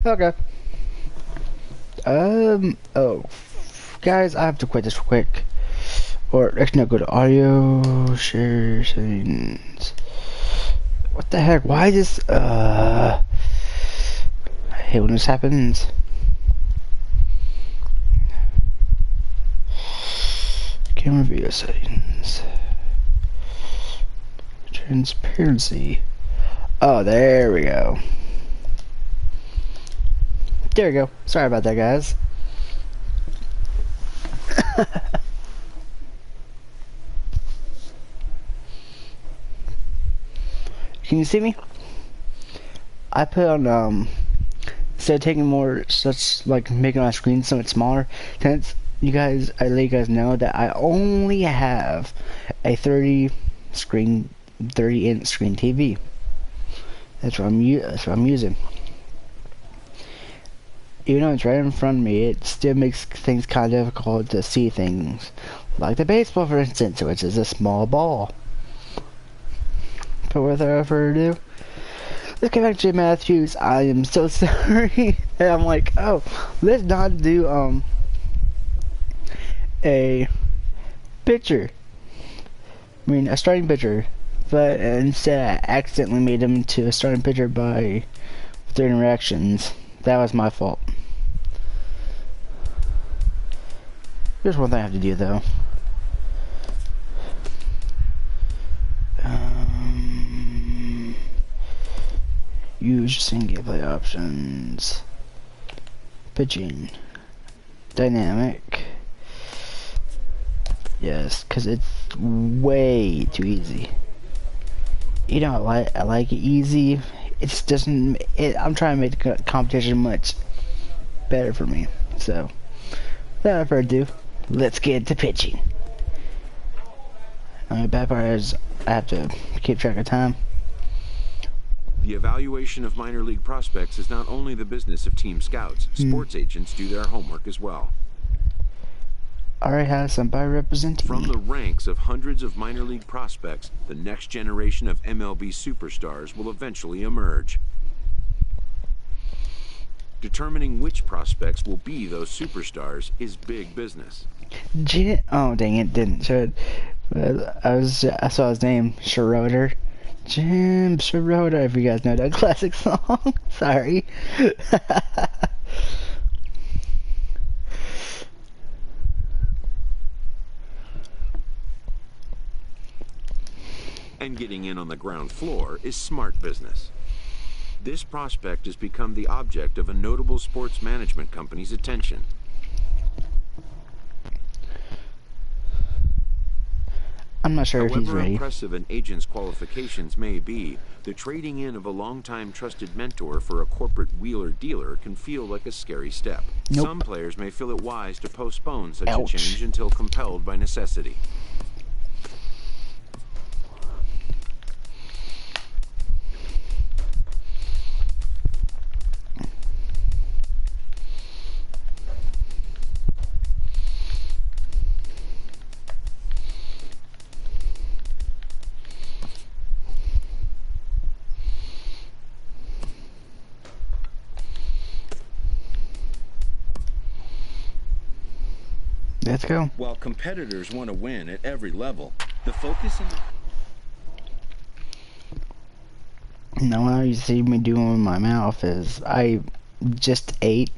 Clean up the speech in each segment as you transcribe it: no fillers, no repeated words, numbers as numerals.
Okay. Oh, guys, I have to quit this real quick. Or actually, no, go to audio share settings. What the heck? Why this? I hate when this happens. Camera video settings. Transparency. Oh, there we go. There we go. Sorry about that, guys. Can you see me? I put on instead of taking more such like making my screen so much smaller, since you guys I let you guys know that I only have a 30 inch screen TV. That's what I'm using. Even though it's right in front of me, it still makes things kind of difficult to see things. Like the baseball, for instance, which is a small ball. But without further ado, let's get back to J.Mathews. I am so sorry. And I'm like, oh, let's not do a pitcher. I mean, a starting pitcher. But instead, I accidentally made him to a starting pitcher by their interactions. That was my fault. There's one thing I have to do, though. Use single play options. Pitching. Dynamic. Yes, because it's way too easy. You know, I like it easy. It just doesn't. I'm trying to make the competition much better for me. So, without further ado, let's get into pitching. The bad part is I have to keep track of time. The evaluation of minor league prospects is not only the business of team scouts. Sports agents do their homework as well. Already have somebody representing From me. the ranks of hundreds of minor league prospects, the next generation of MLB superstars will eventually emerge. Determining which prospects will be those superstars is big business. Oh dang it, didn't show it. I saw his name, Schroeder. Jim Schroeder, if you guys know that classic song. Sorry. And getting in on the ground floor is smart business. This prospect has become the object of a notable sports management company's attention. I'm not sure if he's However ready. impressive an agent's qualifications may be, the trading in of a longtime trusted mentor for a corporate wheeler-dealer can feel like a scary step. Nope. Some players may feel it wise to postpone such Ouch. a change until compelled by necessity. Let's go. While competitors want to win at every level, the focus in Now what you see me doing with my mouth is I just ate.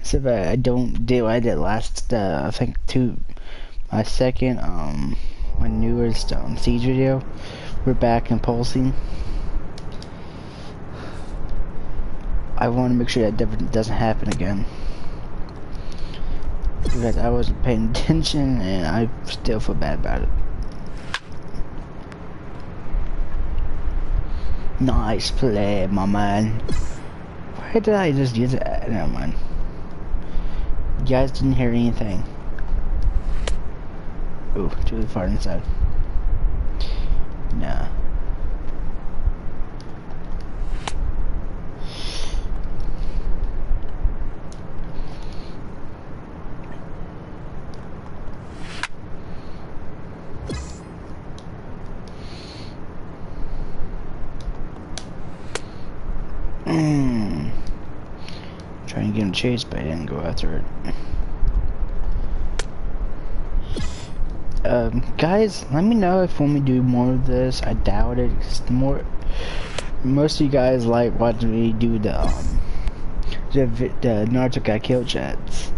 So if I don't do what I did last I think my second my newest siege video. We're back in pulsing. I want to make sure that doesn't happen again. Because I wasn't paying attention and I still feel bad about it. Nice play, my man. Why did I just use it? Never mind. You guys didn't hear anything. Ooh, too far inside. Nah. Trying to get him chased, but I didn't go after it. Guys, let me know if you want me to do more of this. I doubt it. Most of you guys like watching me do the Naruto got killed chats.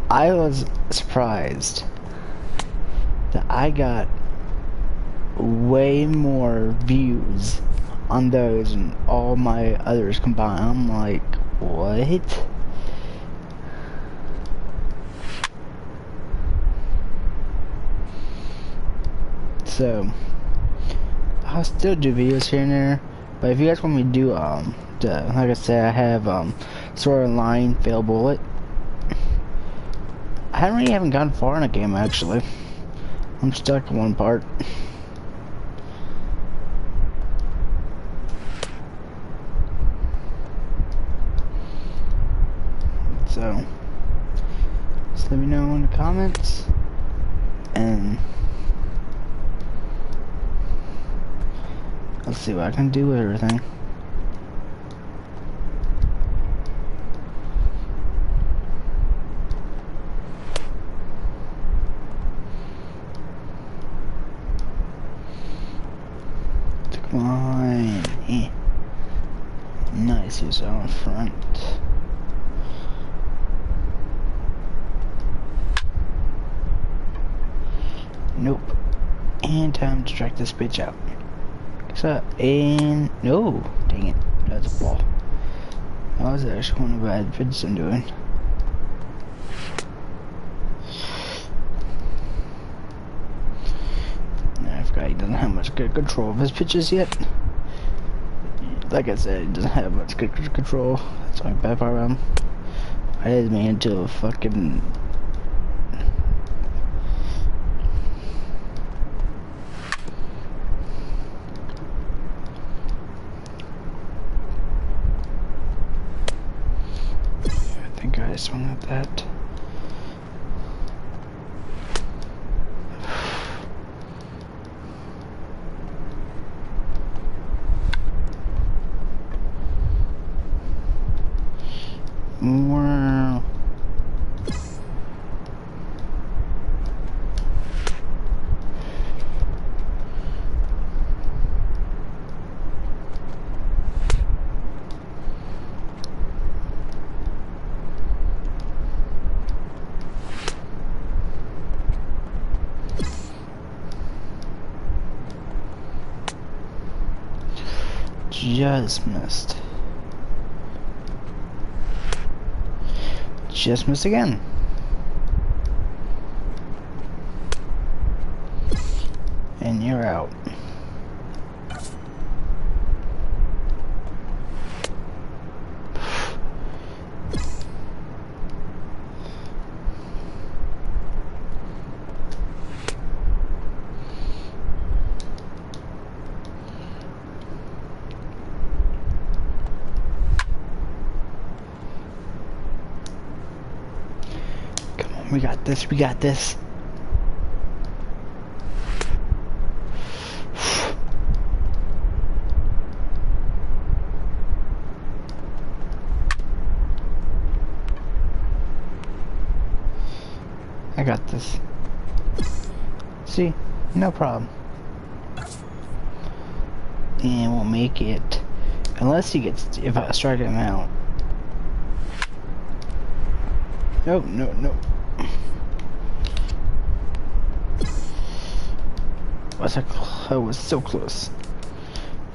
I was surprised that I got way more views on those than all my others combined. I'm like, what? So I'll still do videos here and there, but if you guys want me to do like I said, I have Sword of Line, Fail Bullet. I haven't gotten far in a game actually. I'm stuck in one part. So just let me know in the comments, and let's see what I can do with everything. Come on. Nice, he's out in front. Nope. And time to strike this bitch out. And no, dang it, that's a ball. That was actually one of the bad pitches I'm doing. I forgot he doesn't have much good control of his pitches yet. Like I said, he doesn't have much good control. That's the only bad part about him. I had me into a fucking. I swung at that. Wow. Just missed. Just missed again. And you're out. We got this, we got this. I got this. See? No problem. And we'll make it. Unless he gets, if I strike him out. Nope, no, no. I was so close.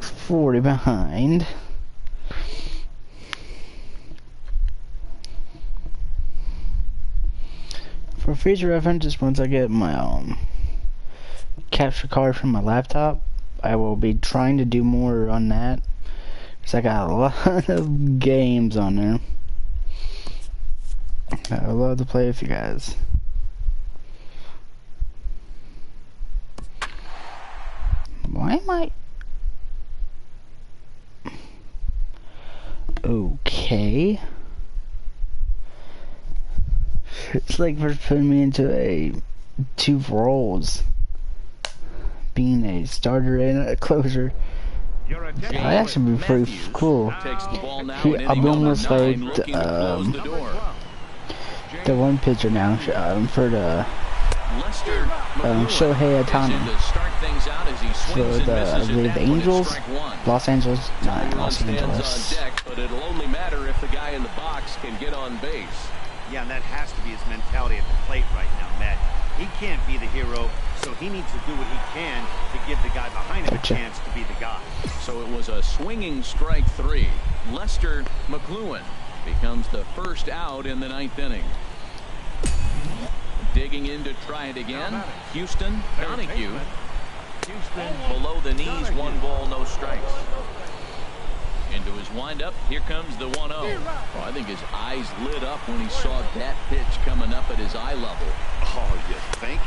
40 behind. For future reference, once I get my capture card from my laptop, I will be trying to do more on that. Cause I got a lot of games on there. I would love to play with you guys. Why am I? Okay. It's like for putting me into two roles. Being a starter and a closer. That actually be pretty cool. I'll be almost like the one pitcher now for the Shohei Ohtani for the, I believe, the Angels, Los Angeles, not Los Angeles. But it'll only matter if the guy in the box can get on base. Yeah, and that has to be his mentality at the plate right now, Matt. He can't be the hero, so he needs to do what he can to give the guy behind him a chance to be the guy. So it was a swinging strike 3. Lester McLuhan becomes the first out in the 9th inning. Digging in to try it again. Houston Donahue. Below the knees, 1 ball, no strikes. Into his windup, here comes the 1-0. Oh, I think his eyes lit up when he saw that pitch coming up at his eye level. Oh, you think?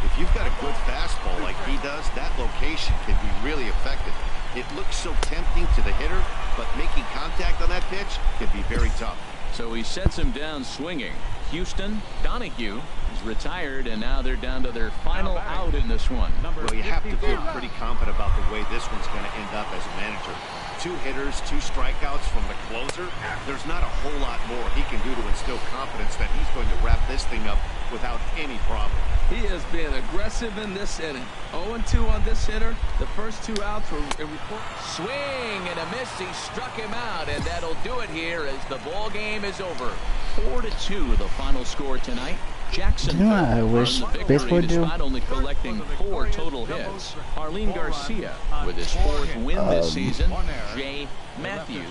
If you've got a good fastball like he does, that location can be really effective. It looks so tempting to the hitter, but making contact on that pitch can be very tough. So he sets him down swinging. Houston Donahue is retired, and now they're down to their final out in this one. Well, you have to feel pretty confident about the way this one's going to end up as a manager. 2 hitters, 2 strikeouts from the closer. There's not a whole lot more he can do to instill confidence that he's going to wrap this thing up without any problem. He has been aggressive in this inning. 0-2 on this hitter. The first 2 outs were a report. Swing and a miss. He struck him out, and that'll do it here as the ball game is over. 4-2 the final score tonight. Jackson, you know what I wish baseball would do? Only collecting 4 total hits. Arlene Garcia with his 4th win this season. J.Mathews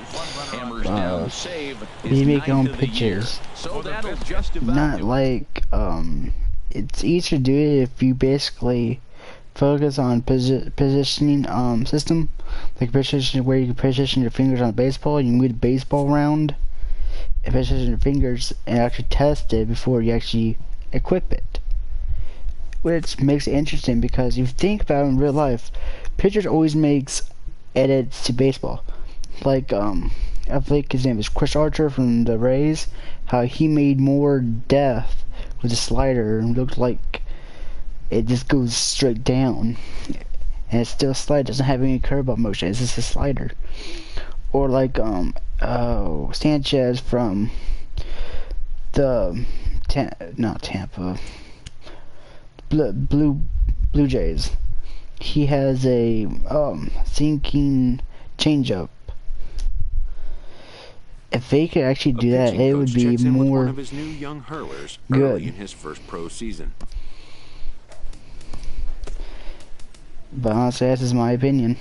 hammers down the save. You make your own pitches. So that'll just about not like it's easier to do it if you basically focus on positioning system, like position where you can position your fingers on a baseball. You move the baseball around and position your fingers and actually test it before you actually equip it, which makes it interesting because you think about it in real life, pitchers always makes edits to baseball. Like I think his name is Chris Archer from the Rays, how he made more depth with the slider and looked like it just goes straight down, and it's still a slider, doesn't have any curveball motion, it's just a slider. Or like Sanchez from the not Tampa Blue Jays. He has a sinking changeup. If they could actually do that, it would be more one of his new young hurlers good early in his first pro season. But honestly, that's just my opinion.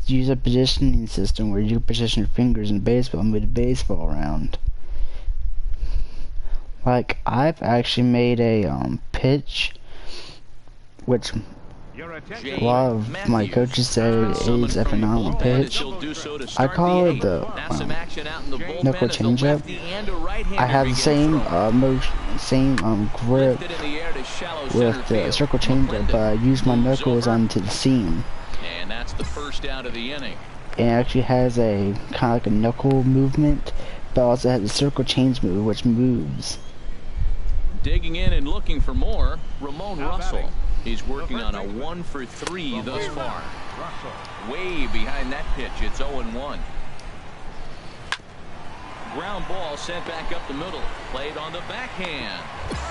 Use a positioning system where you position your fingers in baseball and move the baseball around. Like, I've actually made a pitch, which a lot of my coaches said is a phenomenal pitch. I call it the knuckle changeup. I have the same grip with the circle changeup, but I use my knuckles onto the seam. And that's the first out of the inning. It actually has a kind of like a knuckle movement, but also has a circle change move, which moves. Digging in and looking for more, Ramon Russell. He's working on a 1-for-3 thus far. Way behind that pitch, it's 0-1. Ground ball sent back up the middle. Played on the backhand.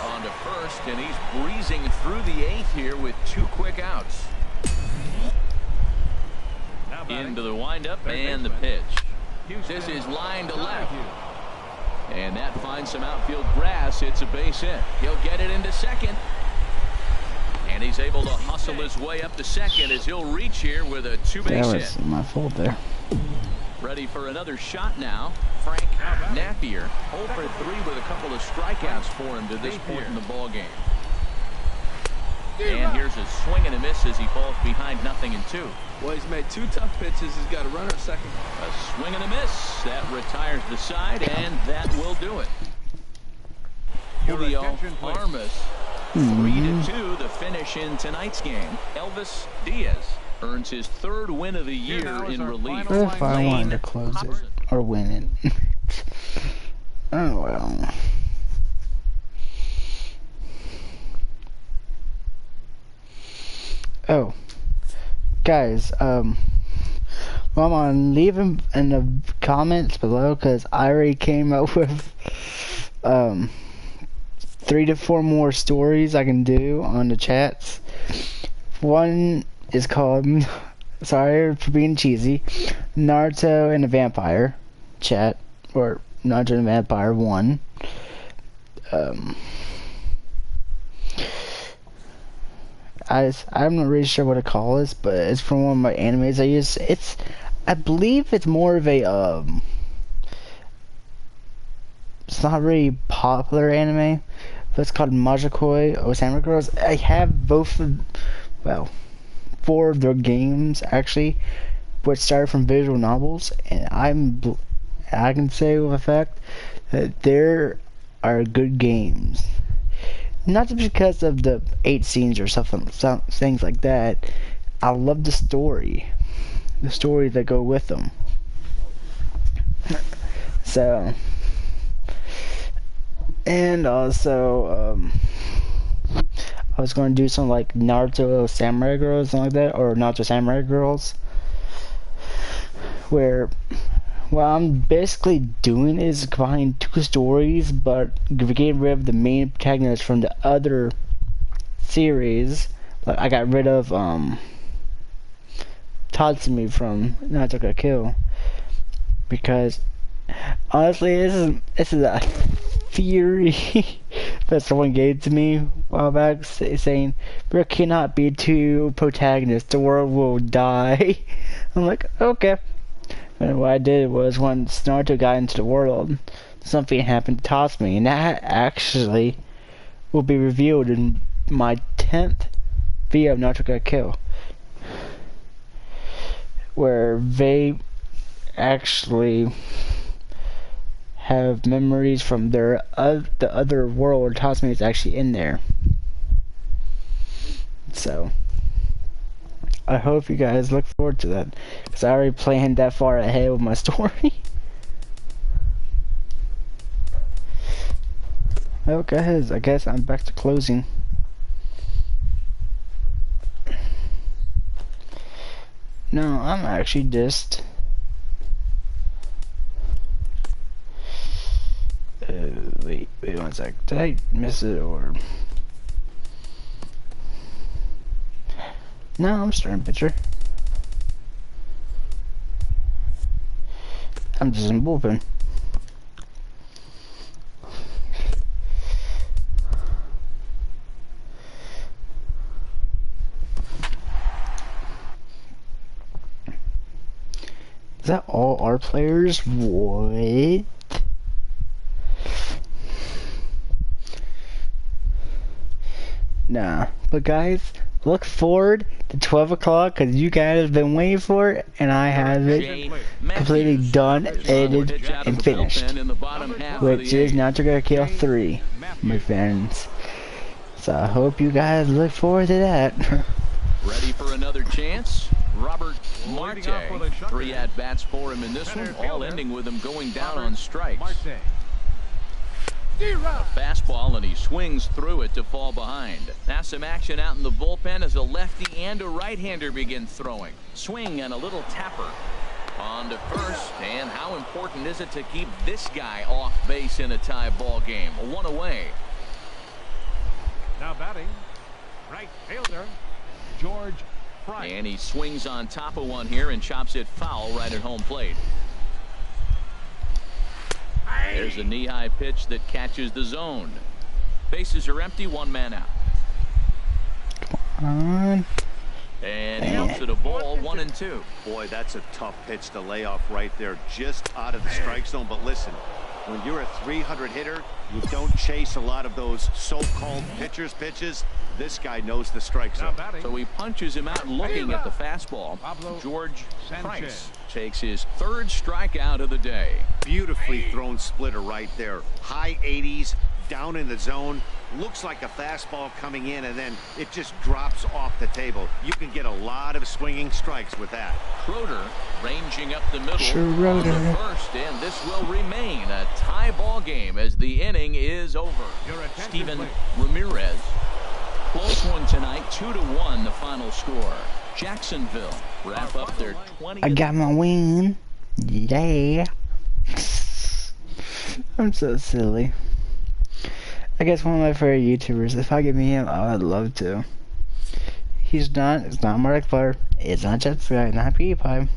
On to first, and he's breezing through the 8th here with 2 quick outs. Into the windup and the pitch. This is line to left. And that finds some outfield grass. It's a base hit. He'll get it into second. And he's able to hustle his way up to second as he'll reach here with a 2-base hit. That was my fault there. Ready for another shot now. Frank Napier, 0 for 3 with a couple of strikeouts for him to this point in the ball game. And here's a swing and a miss as he falls behind 0-2. Well, he's made 2 tough pitches. He's got a runner at second. A swing and a miss. That retires the side, and that will do it. Julio Armas, 3-2, the finish in tonight's game. Elvis Diaz earns his 3rd win of the year in relief. What if I wanted to close it or win it? Oh well. Oh, guys, well, I'm on leave in the comments below because I already came up with 3 to 4 more stories I can do on the chats. One is called, sorry for being cheesy, Naruto and the Vampire chat, or Naruto and the Vampire 1. I'm not really sure what to call this, but it's from one of my animes I use. I believe it's more of a it's not a really popular anime, but it's called Majikoi Osama Girls. I have both of, well, 4 of their games actually, which started from visual novels, and I can say with effect that there are good games. Not just because of the 8 scenes or some things like that. I love the stories that go with them. So, and also, I was going to do something like Naruto Samurai Girls, something like that, or Naruto Samurai Girls, where what I'm basically doing is combining 2 stories, but getting rid of the main protagonist from the other series. Like, I got rid of Tatsumi from Naruto Got Kill, because honestly, this is a theory that someone gave to me a while back, saying there cannot be 2 protagonists, the world will die. I'm like, okay. And what I did was, when Naruto got into the world, something happened to Tatsumi, and that actually will be revealed in my 10th video of Naruto Got Kill, where they actually have memories from the other world. Tatsumi is actually in there. So I hope you guys look forward to that, because I already planned that far ahead with my story. Well, guys, I guess I'm back to closing. No, I'm actually just wait 1 sec. Did I miss it, or no? I'm starting a picture. I'm just in bullpen. Is that all our players? What? Nah, but guys, look forward to 12 o'clock, because you guys have been waiting for it, and I have it completely done, edited, and finished, which is Naruto Got Kill 3, my friends. So I hope you guys look forward to that. Ready for another chance? Robert Marte. 3 at-bats for him in this one, all ending with him going down on strikes. A fastball, and he swings through it to fall behind. Now some action out in the bullpen as a lefty and a right-hander begin throwing. Swing and a little tapper. On to first, and how important is it to keep this guy off base in a tie ball game? 1 away. Now batting, right fielder, George Price. And he swings on top of one here and chops it foul right at home plate. There's a knee-high pitch that catches the zone. Bases are empty, 1 man out. Come on. And he hits it a ball, 1-2. Boy, that's a tough pitch to lay off right there, just out of the strike zone. But listen, when you're a 300 hitter, you don't chase a lot of those so-called pitchers' pitches. This guy knows the strike zone. So he punches him out looking at the fastball. George Price takes his 3rd strikeout of the day. Beautifully thrown splitter right there. High 80s, down in the zone. Looks like a fastball coming in, and then it just drops off the table. You can get a lot of swinging strikes with that. Schroeder ranging up the middle on the first, and this will remain a tie ball game as the inning is over. Steven Ramirez close one tonight. 2-1 the final score. Jacksonville wrap up their 20th. I got my win. Yeah. I'm so silly. I guess one of my favorite YouTubers. If I could meet him, I would love to. It's not Markiplier. It's not Jetfly, not PewDiePie.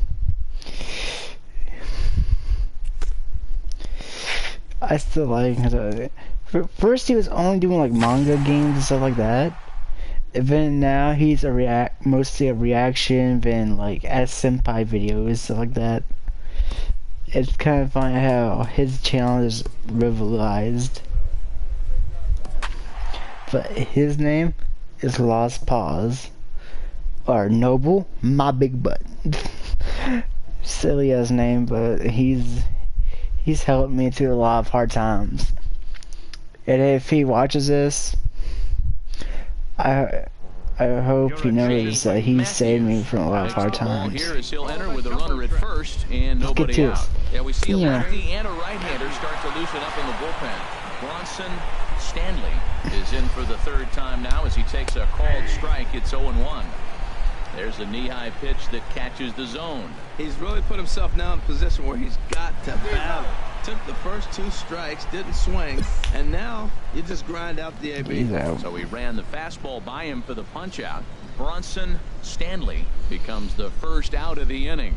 I still like him. First he was only doing like manga games and stuff like that. And then now he's mostly a reaction, then like as senpai videos, stuff like that. It's kind of funny how his channel is revitalized. But his name is Lost Paws. Or Noble, my big butt. Silly ass name, but he's helped me through a lot of hard times. And if he watches this, I hope he knows that he saved me from a lot of hard times. Here as he'll enter with a runner at first and nobody out. Yeah, we see a lefty and a right-hander start to loosen up in the bullpen. Bronson Stanley is in for the third time now as he takes a called strike. It's 0-1. There's a knee-high pitch that catches the zone. He's really put himself now in a position where he's got to battle. Took the first 2 strikes, didn't swing, and now you just grind out the AB. So he ran the fastball by him for the punch-out. Bronson Stanley becomes the first out of the inning.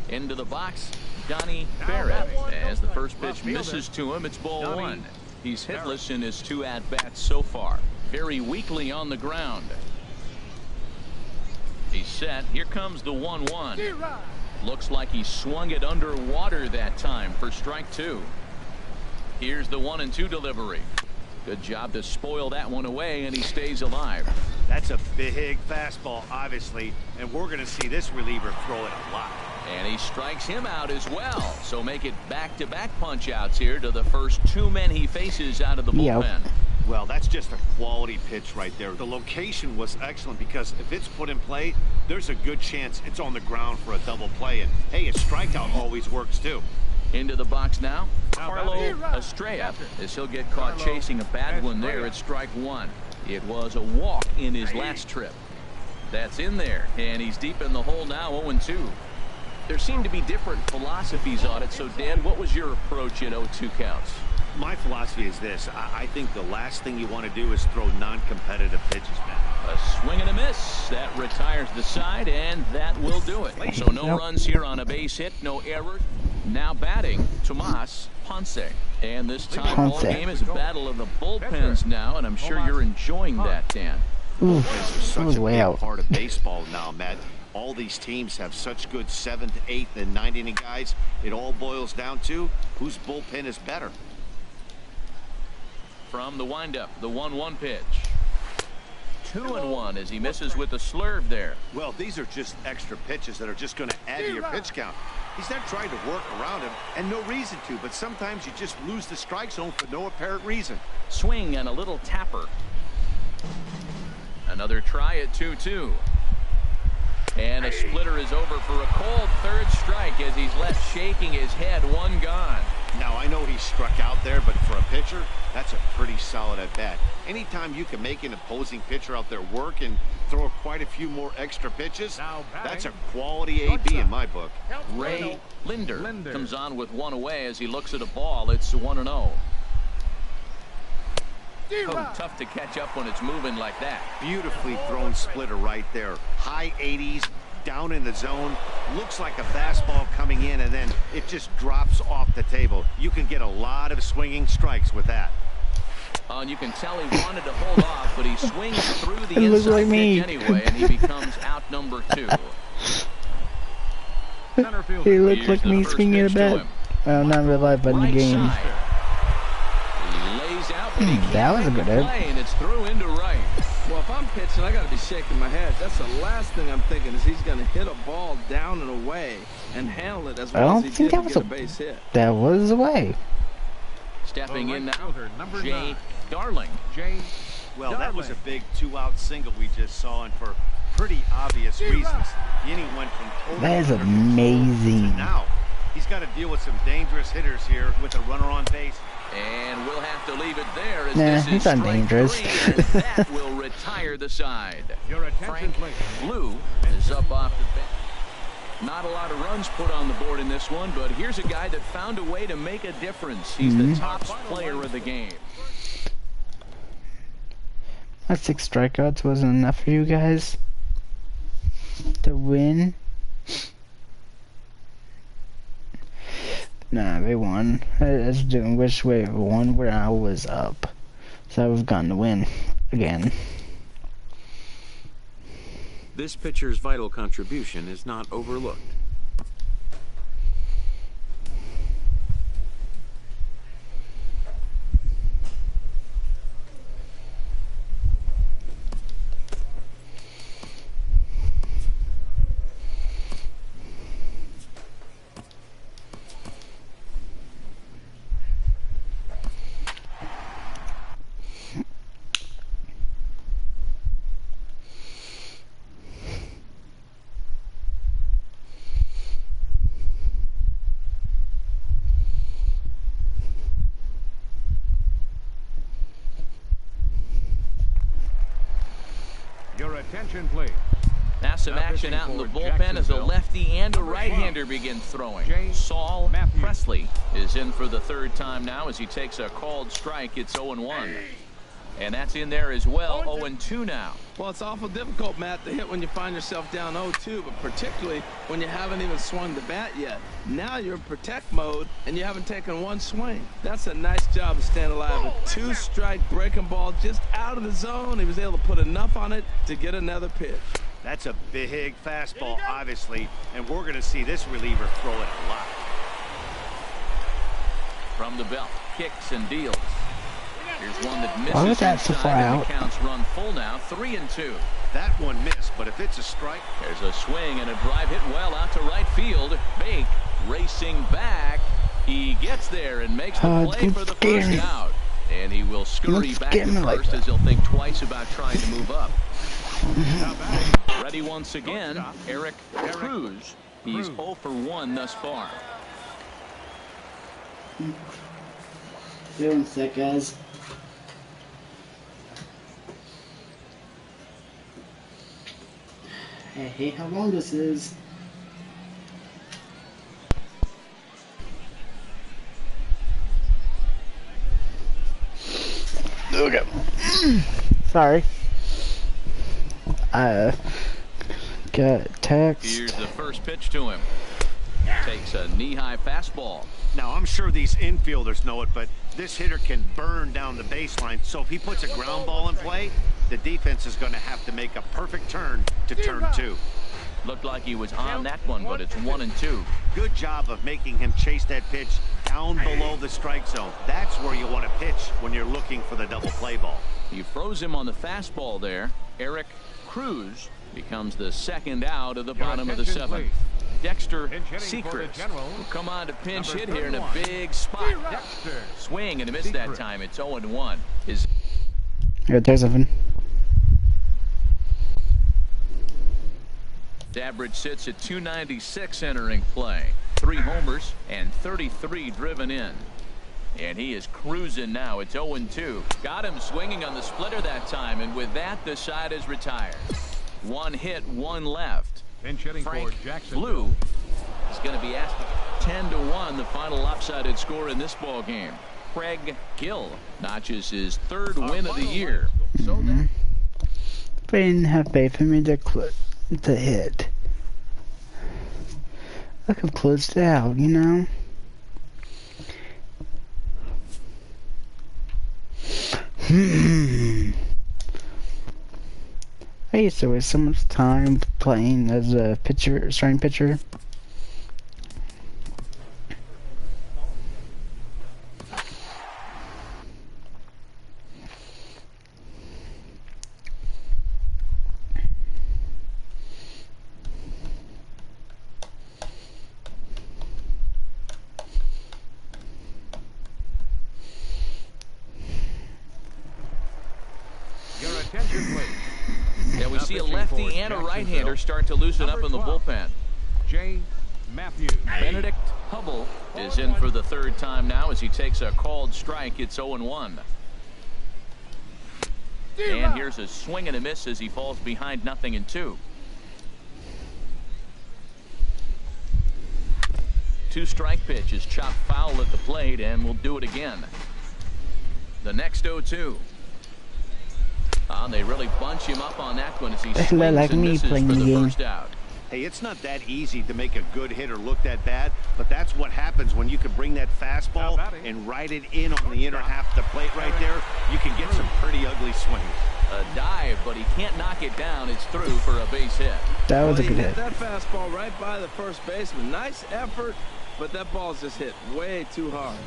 Into the box, Donnie Barrett. As the first pitch misses to him, it's ball 1. He's hitless in his 2 at-bats so far. Very weakly on the ground. He's set. Here comes the 1-1. Looks like he swung it underwater that time for strike 2. Here's the 1-2 delivery. Good job to spoil that one away, and he stays alive. That's a big fastball, obviously, and we're going to see this reliever throw it a lot. And he strikes him out as well. So make it back-to-back punch-outs here to the first 2 men he faces out of the bullpen. Well, that's just a quality pitch right there. The location was excellent because if it's put in play, there's a good chance it's on the ground for a double play. And, hey, a strikeout always works, too. Into the box now, Carlo Estrella, as he'll get caught chasing a bad one there at strike 1. It was a walk in his last trip. That's in there, and he's deep in the hole now, 0-2. There seem to be different philosophies on it, so Dan, what was your approach at 0-2 counts? My philosophy is this. I think the last thing you want to do is throw non-competitive pitches, man. A swing and a miss. That retires the side, and that will do it. So no runs here on a base hit, no errors. Now batting, Tomas Ponce. And this time ball game is a battle of the bullpens now, and I'm sure you're enjoying that, Dan. Ooh, that was way out. Part of baseball now, Matt. All these teams have such good 7th, 8th, and 9th inning guys. It all boils down to whose bullpen is better. From the windup, the 1-1 pitch. 2-1 as he misses with the slurve there. Well, these are just extra pitches that are just going to add to your pitch count. He's not trying to work around him, and no reason to, but sometimes you just lose the strike zone for no apparent reason. Swing and a little tapper. Another try at 2-2. And a splitter is over for a cold third strike as he's left shaking his head. 1 gone. Now, I know he struck out there, but for a pitcher, that's a pretty solid at-bat. Anytime you can make an opposing pitcher out there work and throw quite a few more extra pitches, that's a quality AB in my book. Ray Linder comes on with 1 away as he looks at a ball. It's 1-0. Oh, tough to catch up when it's moving like that. Beautifully thrown splitter right there. High 80s, down in the zone. Looks like a fastball coming in, and then it just drops off the table. You can get a lot of swinging strikes with that. And you can tell he wanted to hold off, but he swings through the inside pitch anyway, and he becomes out number 2. He looks like me swinging a bat. Not in real life, but in the game. That was a good hit. And it's through into right. Well, if I'm pitching, I got to be shaking my head. That's the last thing I'm thinking is he's going to hit a ball down and away and handle it as well as he did to get a base hit. That was away. Stepping in now, Jay Darling. Well, that was a big 2-out single we just saw, and for pretty obvious reasons. The inning went from total. That is amazing. Now he's got to deal with some dangerous hitters here with a runner on base. And we'll have to leave it there as Nah, this he's is not strike dangerous. 3, and that will retire the side. Your attention, Frank please. Blue is up off the bench. Not a lot of runs put on the board in this one, but here's a guy that found a way to make a difference. He's the top player of the game. My 6 strikeouts wasn't enough for you guys to win. Nah, they won. I just didn't wish we won where I was up. So I would have gotten the win again. This pitcher's vital contribution is not overlooked. Your attention, please. Now some Now action pitching out in the for bullpen as a Jacksonville, lefty and a number right-hander 12, begin throwing. J.Mathews. Presley is in for the 3rd time now as he takes a called strike. It's 0-1. And that's in there as well. 0-2 now. Well, it's awful difficult, Matt, to hit when you find yourself down 0-2, but particularly when you haven't even swung the bat yet. Now you're in protect mode, and you haven't taken one swing. That's a nice job of staying alive. A 2-strike breaking ball just out of the zone. He was able to put enough on it to get another pitch. That's a big fastball, obviously, and we're going to see this reliever throw it a lot. From the belt, kicks and deals. Here's one that misses. Why was that so far inside, and out? the counts run full now, 3-2. That one missed, but if it's a strike. There's a swing and a drive hit well out to right field. Bake racing back. He gets there and makes the play for the first out. And he will scurry back to first as he'll think twice about trying to move up. Ready once again, Eric Cruz. He's 0 for 1 thus far. Feeling sick, guys. I hate how long this is. Okay. Sorry. I got a text. Here's the first pitch to him. Takes a knee-high fastball. Now, I'm sure these infielders know it, but this hitter can burn down the baseline. So if he puts a ground ball in play, the defense is going to have to make a perfect turn to turn 2. Looked like he was on that one, but it's 1-2. Good job of making him chase that pitch down below the strike zone. That's where you want to pitch when you're looking for the double play ball. He froze him on the fastball there. Eric Cruz becomes the 2nd out of the bottom of the 7th. Dexter Secrets will come on to pinch hit here in a big spot. Dexter. Swing and a miss that time. It's 0-1. Yeah, there's something. Average sits at 296 entering play. 3 homers and 33 driven in. And he is cruising now. It's 0-2. Got him swinging on the splitter that time, and with that, the side is retired. 1 hit, 1 left. Frank Blue is going to be asked 10-1, the final lopsided score in this ball game. Craig Gill notches his 3rd win of the year. So that They didn't have faith in me to hit. I could have closed it out, you know? I used to waste so much time playing as a pitcher, starting pitcher. Your attention, please. Yeah, we see a lefty and a right-hander start to loosen up in the bullpen. J.Mathews. Benedict Hubble is in for the third time now as he takes a called strike. It's 0-1. And here's a swing and a miss as he falls behind 0-2. 2-strike pitch is chopped foul at the plate, and we'll do it again. The next 0-2. They really bunch him up on that one as he swings like and me misses playing for the the game. first out. Hey, it's not that easy to make a good hitter look that bad, but that's what happens when you can bring that fastball and ride it in on the inner half of the plate right there. You can get some pretty ugly swings. A dive, but he can't knock it down. It's through for a base hit. That was a He good hit hit. that fastball right by the first baseman. Nice effort, but that ball's just hit way too hard.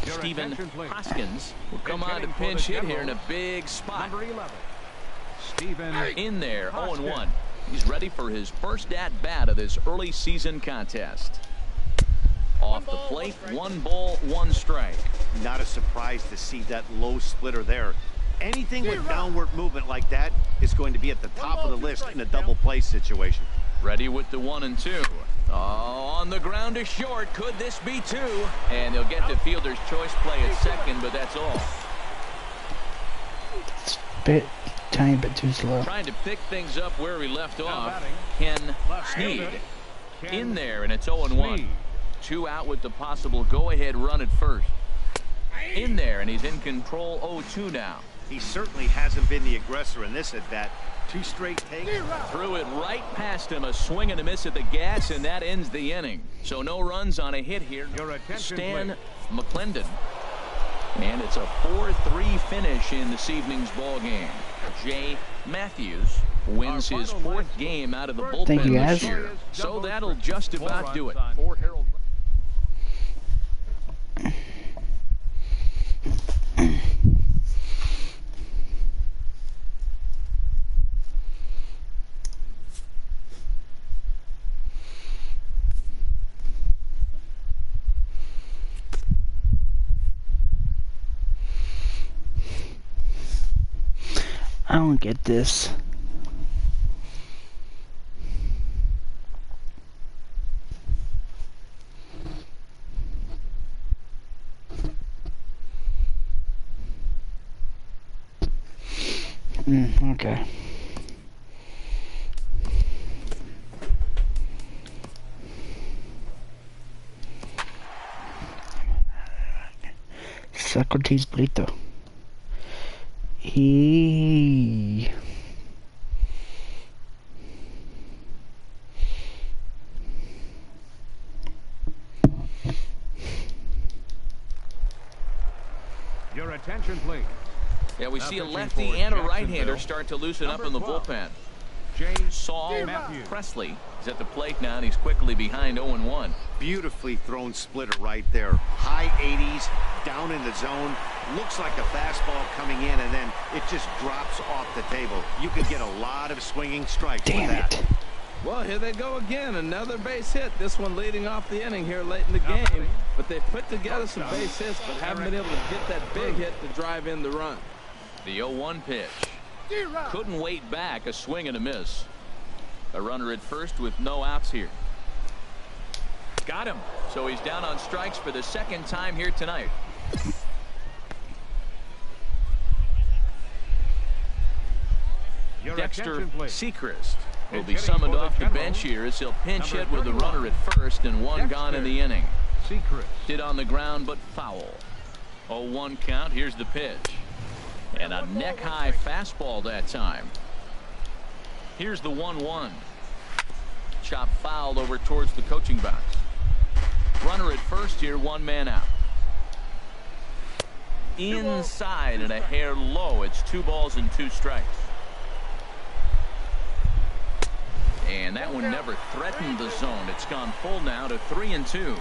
Steven attention, please. Hoskins will come And on to hitting for pinch the hit here in a Generals, big spot. Number 11, Steven In there, Hoskins. 0-1. He's ready for his first at-bat of this early season contest. Off the plate, 1 ball, 1 strike. Not a surprise to see that low splitter there. Anything with downward movement like that is going to be at the top of the list in a double play situation. Ready with the 1-2. Oh, on the ground to short. Could this be 2? And they'll get the fielder's choice play at second, but that's all. Tiny bit too slow. Trying to pick things up where we left off. batting, Ken left Sneed fielder, Ken in there, and it's 0-1. Sneed. 2 out with the possible go-ahead run at first. In there, and he's in control. 0-2 now. He certainly hasn't been the aggressor in this at-bat. 2 straight takes. Threw it right past him. A swing and a miss at the gas, and that ends the inning. So no runs on a hit here. Your attention, Stan McClendon. And it's a 4-3 finish in this evening's ball game. J.Mathews wins his 4th game out of the Thank bullpen you, this guys. year. So that'll just 4 about do it. runs on 4 Harold. I don't get this. Okay. Socrates Brito. He... Your attention, please. Yeah, we Now see a pitching lefty for and a right-hander Jacksonville, start to loosen up in the number 12, bullpen. Saul J.Mathews. Presley is at the plate now, and he's quickly behind 0-1. Beautifully thrown splitter right there. High 80s, down in the zone. Looks like a fastball coming in, and then it just drops off the table. You could get a lot of swinging strikes Damn with that. it. Well, here they go again. Another base hit. This one leading off the inning here late in the game. But they put together some base hits, but haven't been able to get that big hit to drive in the run. The 0-1 pitch. Couldn't wait back. A swing and a miss. A runner at first with no outs here. Got him. So he's down on strikes for the 2nd time here tonight. Your Dexter attention, please. Sechrist will Pinch be hitting summoned for the off the Generals, bench here as he'll pinch number hit with the 31, runner at first and 1 gone in the Dexter inning. Sechrist. Hit on the ground but foul. 0-1 count. Here's the pitch. And a neck-high fastball that time. Here's the 1-1. Chop fouled over towards the coaching box. Runner at first here, 1 man out. Inside and a hair low. It's 2 balls and 2 strikes. And that one never threatened the zone. It's gone full now to 3-2.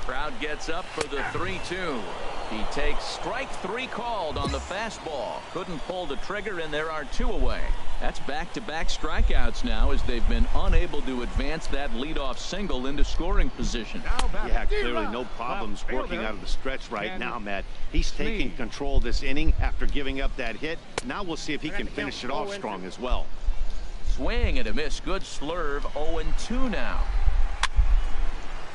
Crowd gets up for the 3-2. He takes strike 3 called on the fastball. Couldn't pull the trigger, and there are 2 away. That's back-to-back strikeouts now as they've been unable to advance that leadoff single into scoring position. Yeah, clearly no problems working out of the stretch right now, Matt. He's taking control of this inning after giving up that hit. Now we'll see if he can finish it off strong as well. Swing and a miss. Good slurve. 0-2 now.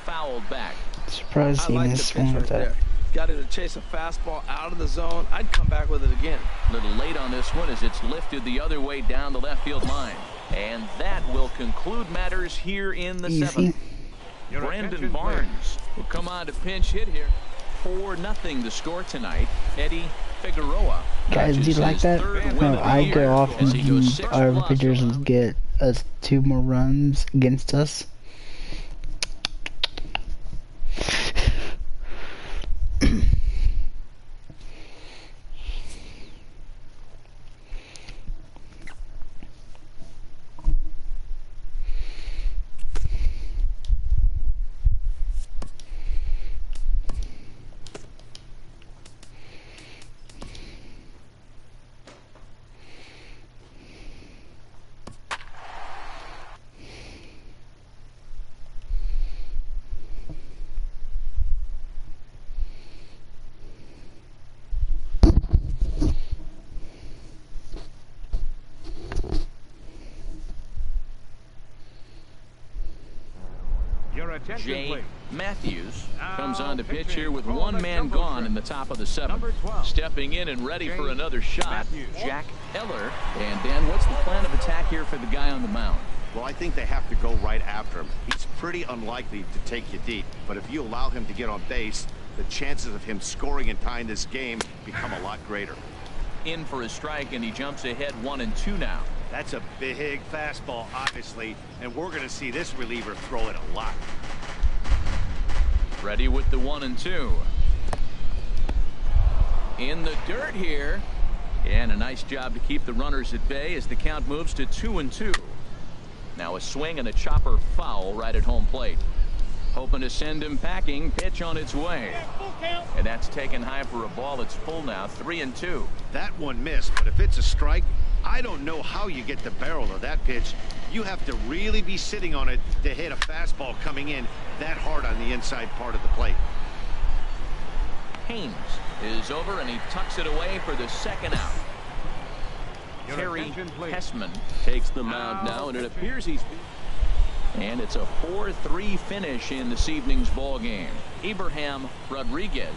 fouled back. Surprised I he like the missed pitch one right with that. there. Got him to chase a fastball out of the zone. I'd come back with it again. A little late on this one as it's lifted the other way down the left field line. And that will conclude matters here in the Easy. 7th. Brandon Barnes will come on to pinch hit here. 4-0 the score tonight. Eddie Figueroa. Guys, do you like that? No, I go off as he goes and our 6+ pitchers around. get us 2 more runs against us. Your attention, please. J.Mathews comes on to pitch pitching here with for one the man jumbo gone trip. in the top of the 7th. Number 12. Stepping in and ready for another shot, J.Mathews. Jack Eller. And Dan, what's the plan of attack here for the guy on the mound? Well, I think they have to go right after him. He's pretty unlikely to take you deep, but if you allow him to get on base, the chances of him scoring and tying this game become a lot greater. In for a strike, and he jumps ahead 1-2 now. That's a big fastball, obviously, and we're going to see this reliever throw it a lot. Ready with the 1-2. In the dirt here. And a nice job to keep the runners at bay as the count moves to 2-2. Now a swing and a chopper foul right at home plate. Hoping to send him packing. Pitch on its way. And that's taken high for a ball. It's full now. 3-2. That one missed, but if it's a strike, I don't know how you get the barrel of that pitch. You have to really be sitting on it to hit a fastball coming in that hard on the inside part of the plate. Haynes is over and he tucks it away for the second out. Your Terry attention, please. Hessman takes the mound now, and it appears he's... And it's a 4-3 finish in this evening's ball game. Abraham Rodriguez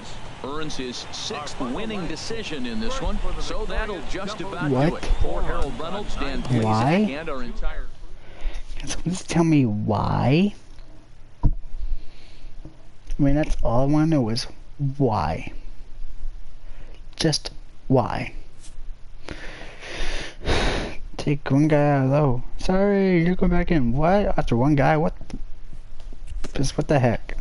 earns his 6th winning decision in this one, so that'll just about do it. For Harold Reynolds, Dan Pleasant, Why? and our entire... Can someone just tell me why? I mean, that's all I want to know is why. Just why. Take one guy out of low. Sorry, you're going back in. What? After one guy? What? Just what the heck?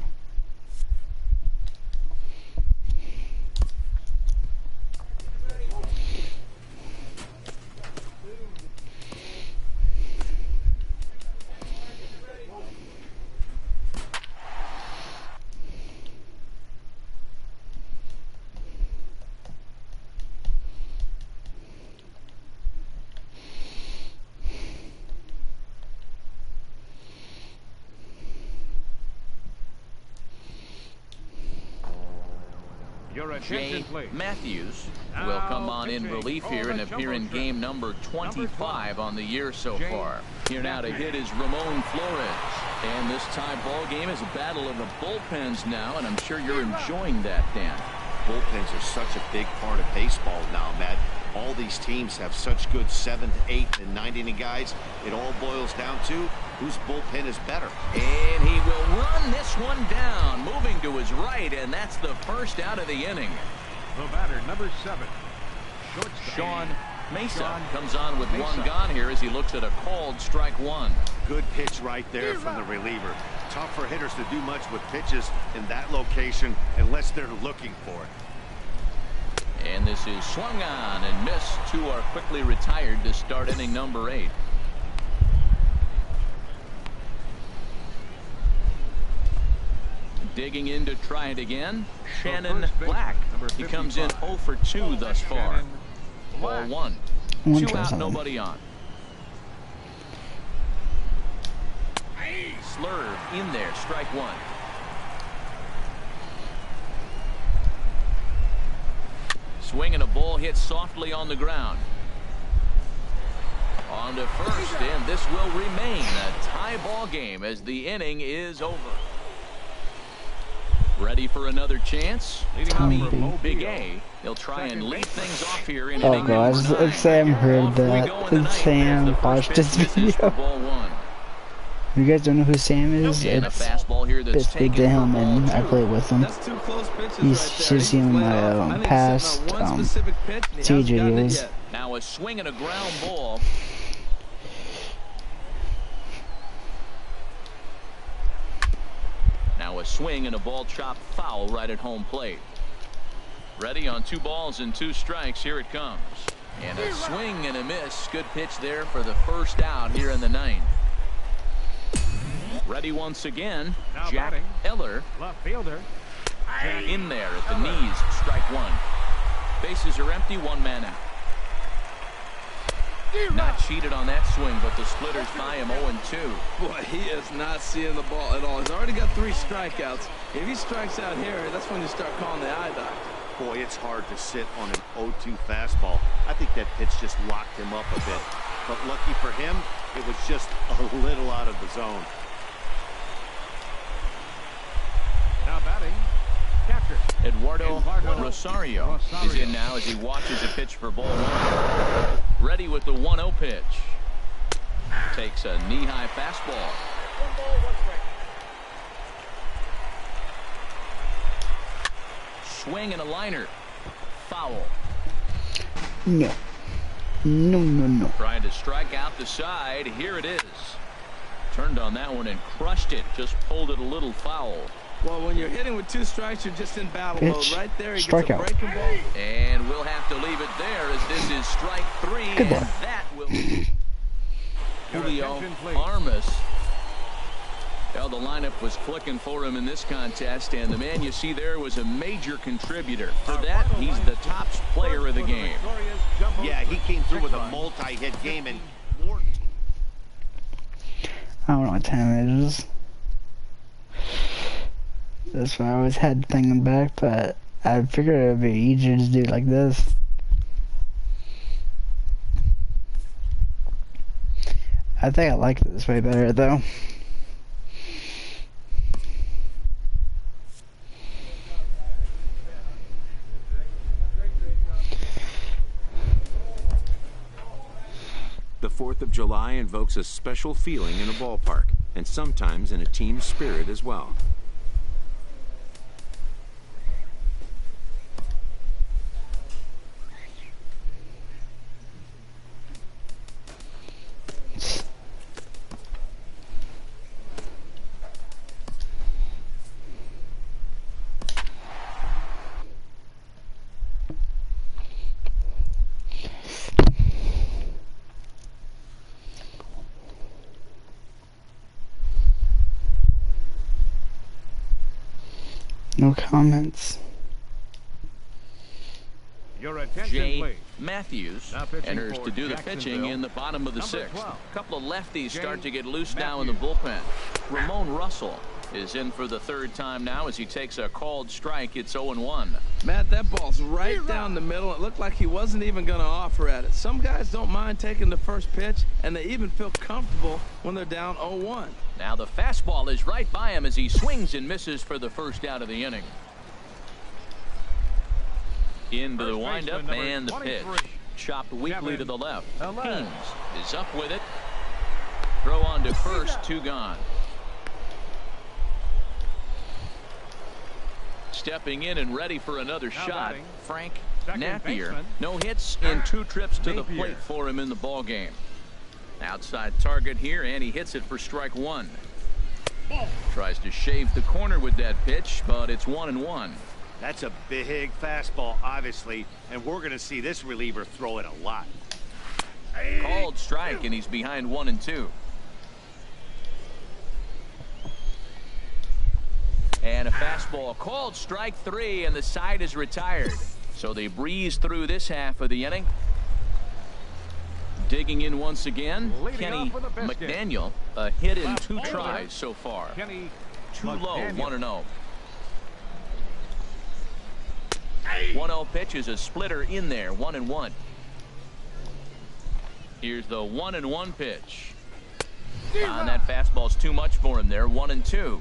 Your attention, please. J.Mathews will come on in relief here and appear in game number 25 on the year so far. Here now to hit is Ramon Flores. And this tie ball game is a battle of the bullpens now, and I'm sure you're enjoying that, Dan. Bullpens are such a big part of baseball now, Matt. All these teams have such good 7th, 8th, and 9th inning guys. It all boils down to whose bullpen is better. And he will run this one down, moving to his right, and that's the first out of the inning. The batter, number 7. Shortstop. Sean Mesa comes on with one gone here as he looks at a called strike one. Good pitch right there from the reliever. Tough for hitters to do much with pitches in that location unless they're looking for it. And this is swung on and missed. 2 are quickly retired to start inning number 8. Digging in to try it again, Shannon Black. He comes in 0 for 2 thus far. Ball 1. 2 out, nobody on. Slurve in there, strike 1. Swing and a ball hit softly on the ground. On to first, and this will remain a tie ball game as the inning is over. Ready for another chance? Tommy. Big A. He'll try and lead things off here in Oh inning number guys, 9. if Sam heard Off we that, go in the if ninth as Sam the first watched pitch this misses for video. ball 1. You guys don't know who Sam is? And a It's fastball here that's big taken to for him, ball and I 2. play with him. That's 2 close pitches You right should there. see him in my past CJ videos. Now a swing and a ground ball. Now a swing and a ball chopped foul right at home plate. Ready on 2 balls and 2 strikes. Here it comes. And a swing and a miss. Good pitch there for the first out here in the 9th. Ready once again. Now Jack batting. Eller Left fielder. in there at the knees. Strike 1. Bases are empty. 1 man out. Not cheated on that swing, but the splitters by him 0-2. Boy, he is not seeing the ball at all. He's already got 3 strikeouts. If he strikes out here, that's when you start calling the eye doctor. Boy, it's hard to sit on an 0-2 fastball. I think that pitch just locked him up a bit. But lucky for him, it was just a little out of the zone. Now batting. Catcher. Eduardo Rosario is in now as he watches a pitch for ball 1. Ready with the 1-0 pitch. Takes a knee-high fastball. Swing and a liner. Foul. No. No, no, no. Trying to strike out the side. Here it is. Turned on that one and crushed it. Just pulled it a little foul. Well, when you're hitting with 2 strikes, you're just in battle Pitch. mode. Right there, he Strikeout. gets a breaking ball. And we'll have to leave it there as this is strike 3. Good and boy. that will Your Julio attention, please. Armas. Well, the lineup was clicking for him in this contest, and the man you see there was a major contributor. For that, he's the top player of the game. Yeah, he came through with a multi-hit game and more. I don't know what time it is. That's why I always had thinking back, but I figured it would be easier to do it like this. I think I like this way better though. The 4th of July invokes a special feeling in a ballpark, and sometimes in a team spirit as well. No comments. Your attention, please. J.Mathews Now pitching enters for to do the pitching Jacksonville. in the bottom of the Number 6th. 12. A couple of lefties start to get loose now in J.Mathews. the bullpen. Ramon Russell is in for the 3rd time now as he takes a called strike. It's 0-1. Matt, that ball's right down the middle. It looked like he wasn't even going to offer at it. Some guys don't mind taking the first pitch, and they even feel comfortable when they're down 0-1. Now the fastball is right by him as he swings and misses for the first out of the inning. Into the First windup baseman, number and the pitch. 23. Chopped weakly to the left. Kevin Haynes is up with it. Throw on to first, 2 gone. Stepping in and ready for another Now shot, batting. Frank Second Napier. baseman. No hits in 2 trips to the Napier. plate for him in the ball game. Outside target here, and he hits it for strike 1. Tries to shave the corner with that pitch, but it's 1-1. That's a big fastball, obviously, and we're going to see this reliever throw it a lot. Called strike, and he's behind 1-2. And a fastball called strike 3, and the side is retired. So they breeze through this half of the inning. Digging in once again, Leading Kenny off with a biscuit. McDaniel. A hit in Left 2 fielder. tries so far. Kenny Too low, McDaniel. 1-0. 1-0 pitch is a splitter in there, 1-1. Here's the 1-1 pitch. And that fastball's too much for him there, 1-2.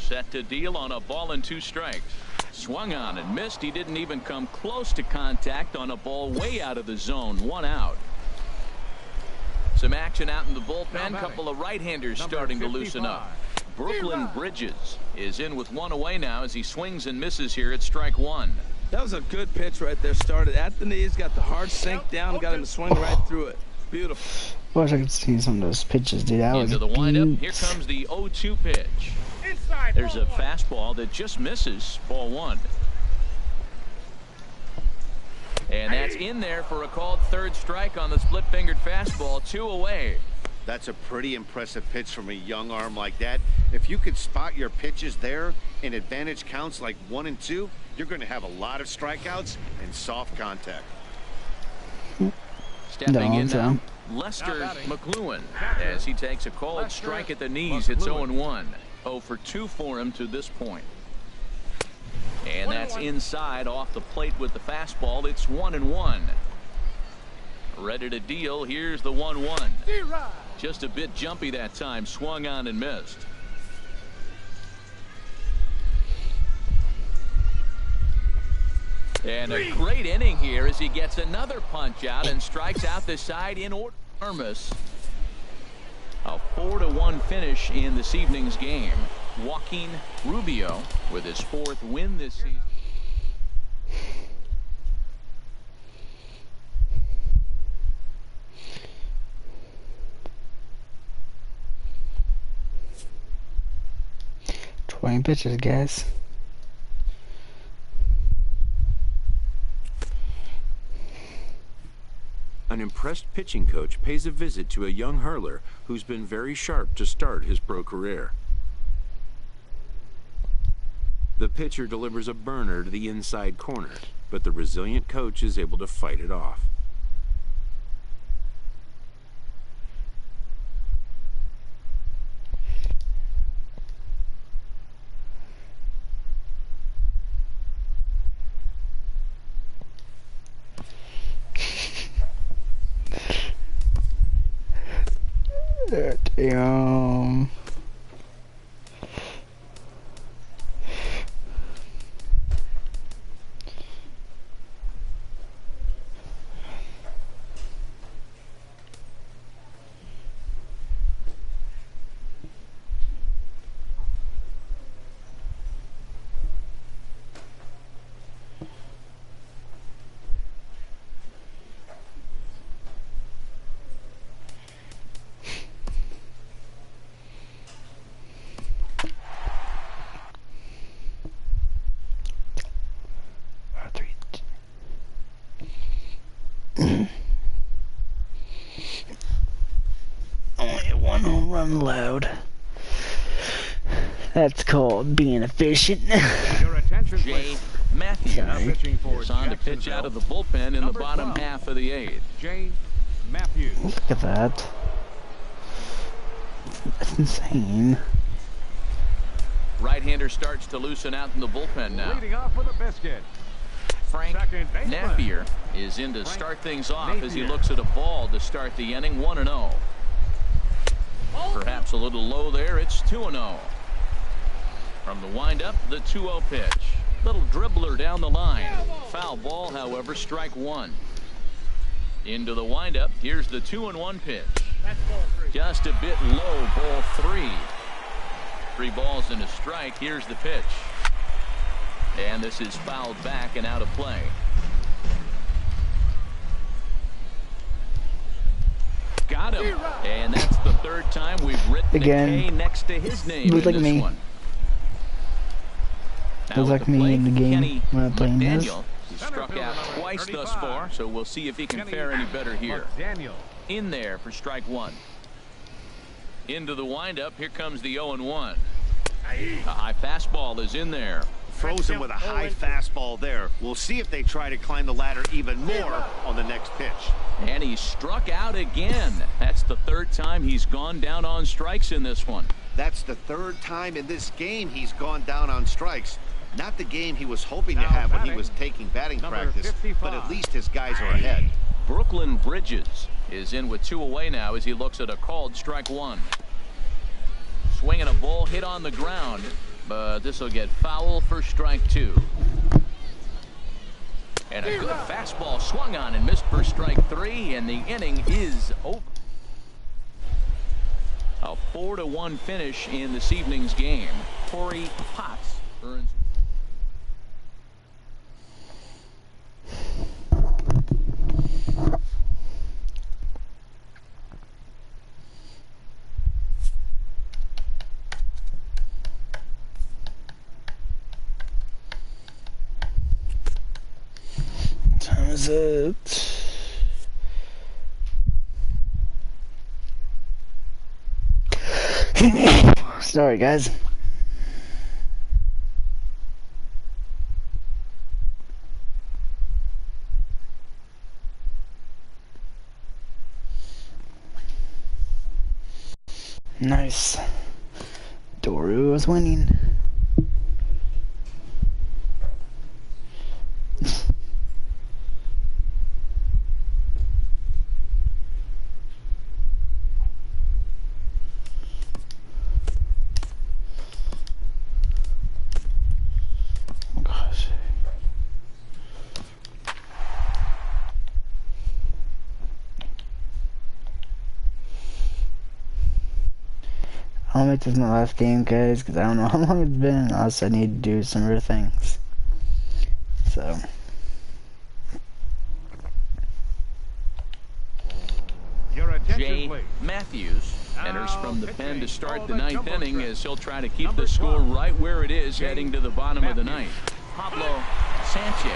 Set to deal on a ball and 2 strikes. Swung on and missed. He didn't even come close to contact on a ball way out of the zone. 1 out. Some action out in the bullpen. Couple of right-handers starting to loosen up. Brooklyn Bridges is in with 1 away now as he swings and misses here at strike 1. That was a good pitch right there. Started at the knees, got the hard sink down, got him to swing right through it. Beautiful. Wish I could see some of those pitches, dude. That Into was the windup. Here comes the 0-2 pitch. There's a fastball that just misses. Ball 1. And that's in there for a called 3rd strike on the split-fingered fastball. 2 away. That's a pretty impressive pitch from a young arm like that. If you could spot your pitches there in advantage counts like 1 and 2, you're going to have a lot of strikeouts and soft contact. Stepping in now, Lester McLuhan, as he takes a called strike at the knees. It's 0-1. 0 for 2 for him to this point. And that's inside off the plate with the fastball. It's 1-1. Ready to deal. Here's the 1-1. Just a bit jumpy that time. Swung on and missed. And a great inning here as he gets another punch out and strikes out the side in order. A 4-1 finish in this evening's game. Joaquin Rubio with his 4th win this season. Pitches, guys. An impressed pitching coach pays a visit to a young hurler who's been very sharp to start his pro career. The pitcher delivers a burner to the inside corner, but the resilient coach is able to fight it off. Damn. Only 1 home run allowed. That's called being efficient. Your attention, J.Mathews is on to pitch out of the bullpen in the bottom half of the 8th. J.Mathews. Look at that. That's insane. Right-hander starts to loosen out in the bullpen now. Leading off with a biscuit. Frank Napier is in to start things off as he looks at a ball to start the inning. 1-0. Perhaps a little low there. It's 2-0. From the windup, the 2-0 pitch. Little dribbler down the line. Foul ball, however, strike 1. Into the windup. Here's the 2-1 pitch. Just a bit low. Ball 3. 3 balls and a strike. Here's the pitch. And this is fouled back and out of play. Got him. And that's the 3rd time we've written again a K next to his name in like this me. one. Looks like me in the game Kenny when I'm playing this. McDaniel, he struck out twice thus far, so we'll see if he can fare any better here. In there for strike 1. Into the windup. Here comes the 0-1. A high fastball is in there. Throws him with a high fastball there. We'll see if they try to climb the ladder even more on the next pitch. And he struck out again. That's the 3rd time he's gone down on strikes in this one. That's the 3rd time in this game he's gone down on strikes. Not the game he was hoping to have when he was taking batting practice, but at least his guys are ahead. Brooklyn Bridges is in with 2 away now as he looks at a called strike 1. Swinging a ball hit on the ground. but this will get foul for strike 2. And a good fastball swung on and missed for strike 3, and the inning is over. A 4-1 finish in this evening's game. Corey Potts earns. Time is it? Sorry, guys. Nice. Doru was winning. I'll make this my last game, guys, because I don't know how long it's been, unless I need to do some other things. So. J.Mathews enters from the pen to start the 9th inning as he'll try to keep the score right where it is heading to the bottom of the 9th. Pablo Sanchez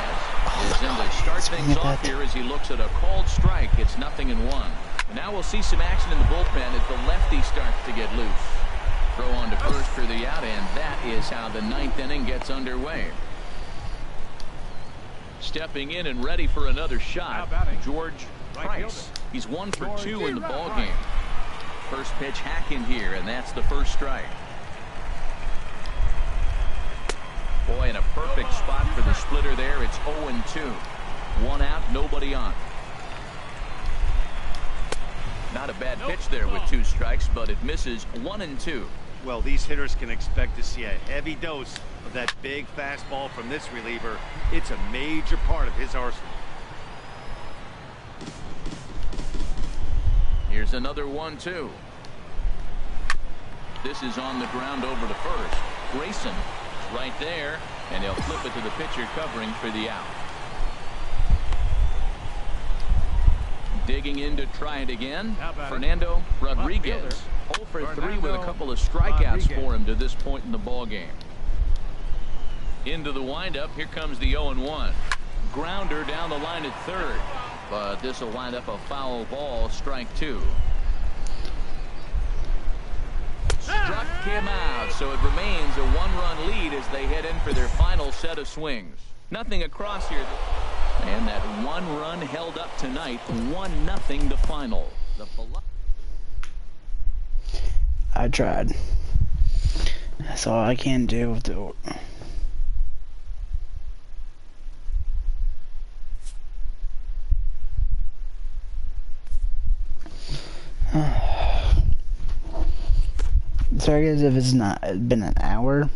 is in to start things off here as he looks at a called strike. It's 0-1. Now we'll see some action in the bullpen as the lefty starts to get loose. Throw on to first for the out, and that is how the 9th inning gets underway. Stepping in and ready for another shot, George Price. He's 1 for 2 in the ball game. First pitch hack in here, and that's the first strike. Boy, in a perfect spot for the splitter there. It's 0-2. 1 out, nobody on. Not a bad pitch there with 2 strikes, but it misses. 1-2. Well, these hitters can expect to see a heavy dose of that big fastball from this reliever. It's a major part of his arsenal. Here's another 1-2. This is on the ground over to first. Grayson is right there, and he'll flip it to the pitcher covering for the out. Digging in to try it again, Fernando Rodriguez. 0 for 3 with a couple of strikeouts for him to this point in the ball game. Into the windup, here comes the 0-1. Grounder down the line at third, but this will wind up a foul ball, strike 2. Struck him out, so it remains a 1-run lead as they head in for their final set of swings. Nothing across here. And that 1 run held up tonight. 1-0 the final. I tried. That's all I can do with the. Sorry guys if it's not been an hour,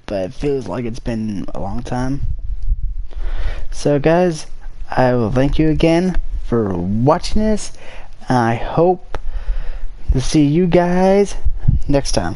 but it feels like it's been a long time. So guys, I will thank you again for watching this. I hope to see you guys next time.